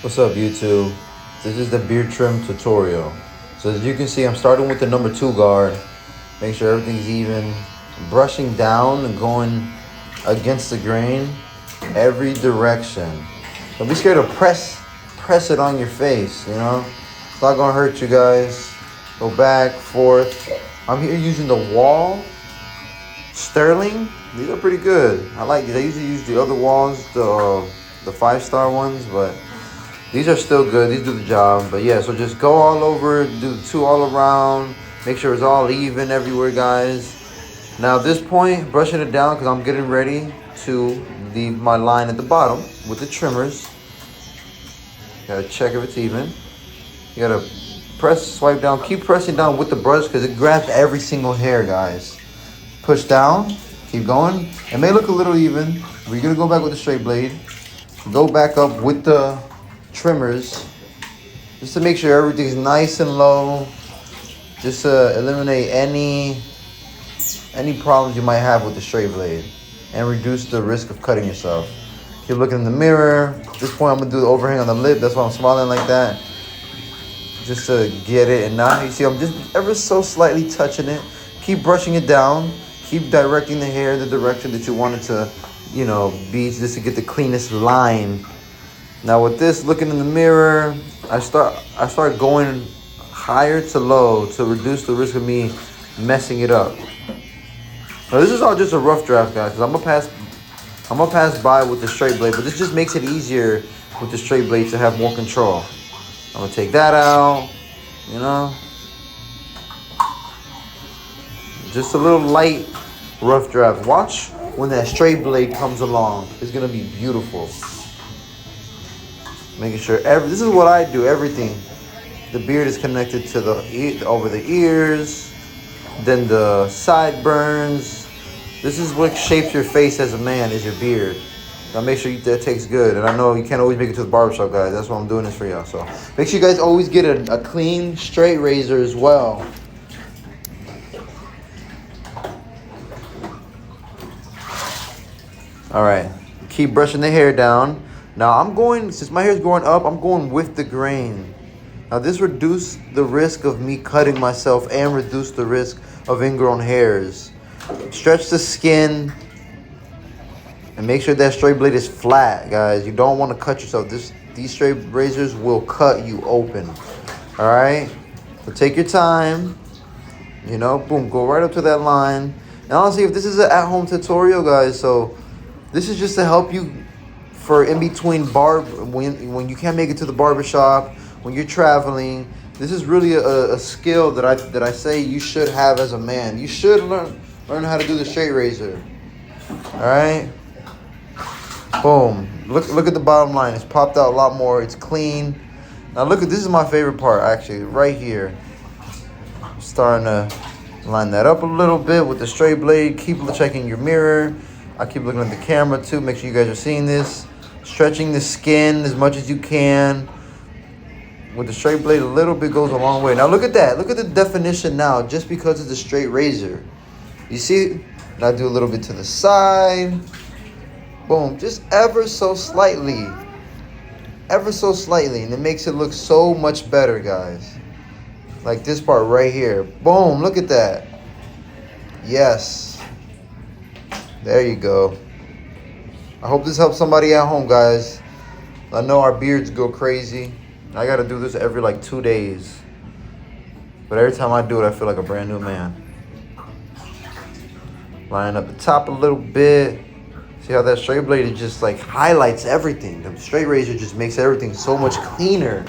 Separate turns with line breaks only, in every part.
What's up, YouTube? This is the beard trim tutorial. So as you can see, I'm starting with the number 2 guard. Make sure everything's even. Brushing down and going against the grain every direction. Don't be scared to press it on your face, you know? It's not gonna hurt you guys. Go back, forth. I'm here using the Wall Sterling. These are pretty good. I like these. I usually use the other walls, the 5-star ones, but these are still good. These do the job. But yeah, so just go all over, do the 2 all around. Make sure it's all even everywhere, guys. Now at this point, brushing it down because I'm getting ready to leave my line at the bottom with the trimmers. Gotta check if it's even. You gotta swipe down, keep pressing down with the brush because it grabs every single hair, guys. Push down, keep going. It may look a little even. We're gonna go back with the straight blade. Go back up with the trimmers just to make sure everything's nice and low, just to eliminate any problems you might have with the straight blade and reduce the risk of cutting yourself. Keep looking in the mirror. At this point, I'm gonna do the overhang on the lip. That's why I'm smiling like that, just to get it. And now you see I'm just ever so slightly touching it. Keep brushing it down. Keep directing the hair in the direction that you want it to, you know, be, just to get the cleanest line. Now with this, looking in the mirror, I start going higher to low to reduce the risk of me messing it up. Now this is all just a rough draft, guys, because I'm gonna pass by with the straight blade, but this just makes it easier with the straight blade to have more control. I'm gonna take that out, you know. Just a little light rough draft. Watch when that straight blade comes along. It's gonna be beautiful. Making sure this is what I do, everything. The beard is connected to over the ears, then the sideburns. This is what shapes your face as a man, is your beard. Now make sure that takes good. And I know you can't always make it to the barbershop, guys. That's why I'm doing this for y'all. So make sure you guys always get a clean, straight razor as well. All right, keep brushing the hair down. Now since my hair is growing up, I'm going with the grain. Now this reduces the risk of me cutting myself and reduce the risk of ingrown hairs. Stretch the skin and make sure that straight blade is flat, guys. You don't want to cut yourself. These straight razors will cut you open. All right, so take your time. You know, boom, go right up to that line. And honestly, if this is an at-home tutorial, guys, so this is just to help you for in between when you can't make it to the barbershop, when you're traveling. This is really a skill that I say you should have as a man. You should learn how to do the straight razor. All right. Boom. Look at the bottom line. It's popped out a lot more. It's clean. Now look at this is my favorite part actually, right here. I'm starting to line that up a little bit with the straight blade. Keep checking your mirror. I keep looking at the camera too. Make sure you guys are seeing this. Stretching the skin as much as you can. With the straight blade, a little bit goes a long way. Now look at that. Look at the definition now, just because it's a straight razor. You see? Now do a little bit to the side. Boom. Just ever so slightly. Ever so slightly. And it makes it look so much better, guys. Like this part right here. Boom. Look at that. Yes. There you go. I hope this helps somebody at home, guys. I know our beards go crazy. I got to do this every like 2 days. But every time I do it, I feel like a brand new man. Line up the top a little bit. See how that straight blade just like highlights everything. The straight razor just makes everything so much cleaner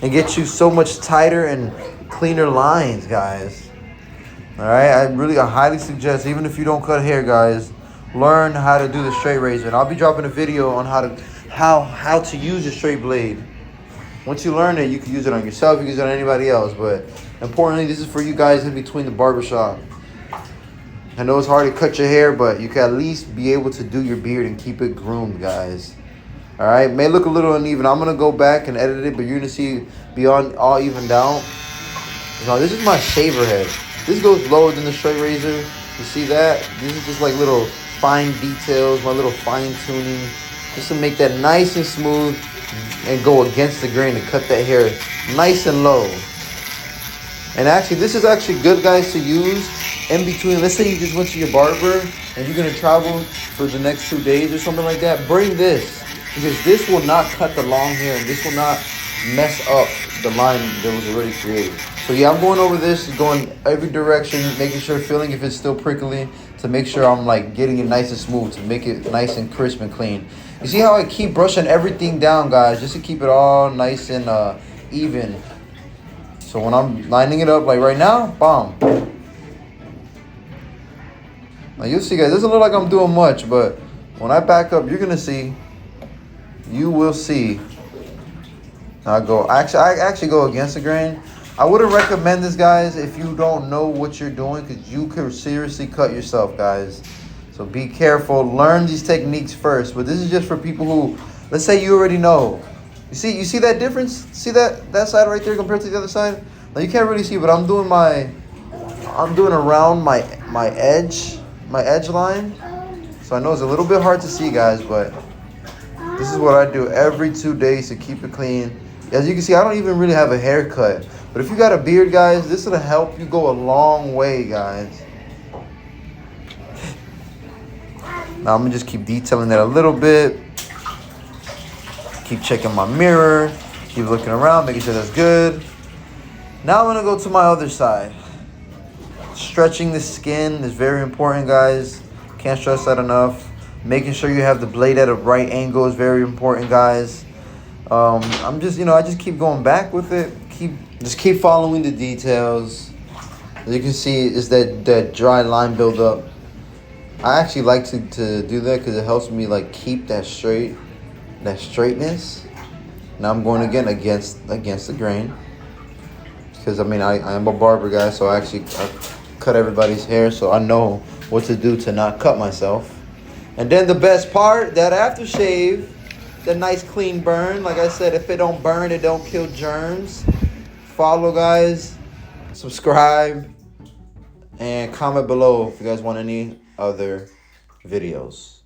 and gets you so much tighter and cleaner lines, guys. All right, I highly suggest, even if you don't cut hair, guys, learn how to do the straight razor. And I'll be dropping a video on how to use a straight blade. Once you learn it, you can use it on yourself, you can use it on anybody else. But importantly, this is for you guys in between the barbershop. I know it's hard to cut your hair, but you can at least be able to do your beard and keep it groomed, guys. All right, may look a little uneven. I'm gonna go back and edit it, but you're gonna see beyond all evened out. Now this is my shaver head. This goes lower than the straight razor. You see that? This is just like little fine details, my little fine tuning, just to make that nice and smooth. and go against the grain to cut that hair nice and low. And actually, this is actually good, guys, to use in between. Let's say you just went to your barber and you're gonna travel for the next 2 days or something like that. Bring this, because this will not cut the long hair and this will not mess up the line that was already created. So yeah, I'm going over this, going every direction, making sure, feeling if it's still prickly, to make sure I'm like getting it nice and smooth, to make it nice and crisp and clean. You see how I keep brushing everything down, guys, just to keep it all nice and even. So when I'm lining it up, like right now, bam. Now you'll see, guys, it doesn't look like I'm doing much, but when I back up, you're gonna see, you will see. I actually go against the grain. I wouldn't recommend this, guys, if you don't know what you're doing, because you could seriously cut yourself, guys. So be careful. Learn these techniques first. But this is just for people who, let's say you already know. You see that difference? See that side right there compared to the other side? Now you can't really see, but I'm doing around my edge line. So I know it's a little bit hard to see, guys, but this is what I do every 2 days to keep it clean. As you can see, I don't even really have a haircut. But if you got a beard, guys, this will help you go a long way, guys. Now I'm gonna just keep detailing that a little bit. Keep checking my mirror. Keep looking around, making sure that's good. Now I'm gonna go to my other side. Stretching the skin is very important, guys. Can't stress that enough. Making sure you have the blade at a right angle is very important, guys. I'm just, I just keep going back with it. Keep following the details. As you can see, is that dry line buildup. I actually like to do that because it helps me like keep that straightness. Now I'm going again against the grain, because I am a barber, guy, so I cut everybody's hair, so I know what to do to not cut myself. And then the best part, that aftershave, the nice clean burn. Like I said, if it don't burn, it don't kill germs. Follow, guys, subscribe, and comment below if you guys want any other videos.